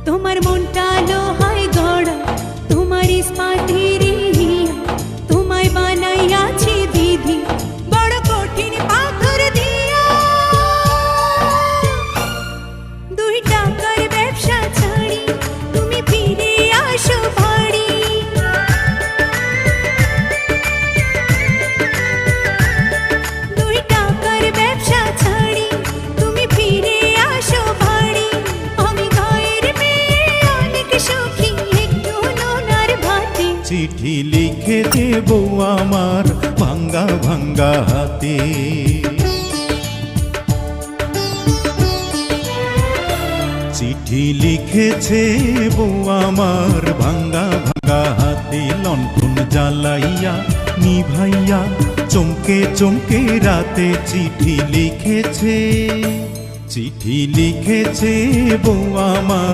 তোমার মনটা লোহায় গড়া, তোমার ইস্পাতের হিয়া, তোমায় বানাইয়াছি বিধি বড় কঠিন পাথর দিয়া। 2 টাকার ব্যবসা ছাড়ি তুমি ফিরে আসো বাড়ি। 2 টাকার ব্যবসা ছাড়ি তুমি ফিরে আসো বাড়ি। আমি গায়ের মেয়ে অনেক সুখী একটু নোনার ভাতে। চিঠি লিখে দেব আমার ভাঙ্গা ভাঙ্গা হাতে। চিঠি লিখেছে বউ আমার ভাঙ্গা ভাঙ্গা হাতে। লণ্ঠন জ্বালাইয়া নিভাইয়া চমকে চমকে রাতে চিঠি লিখেছে। চিঠি লিখেছে বউ আমার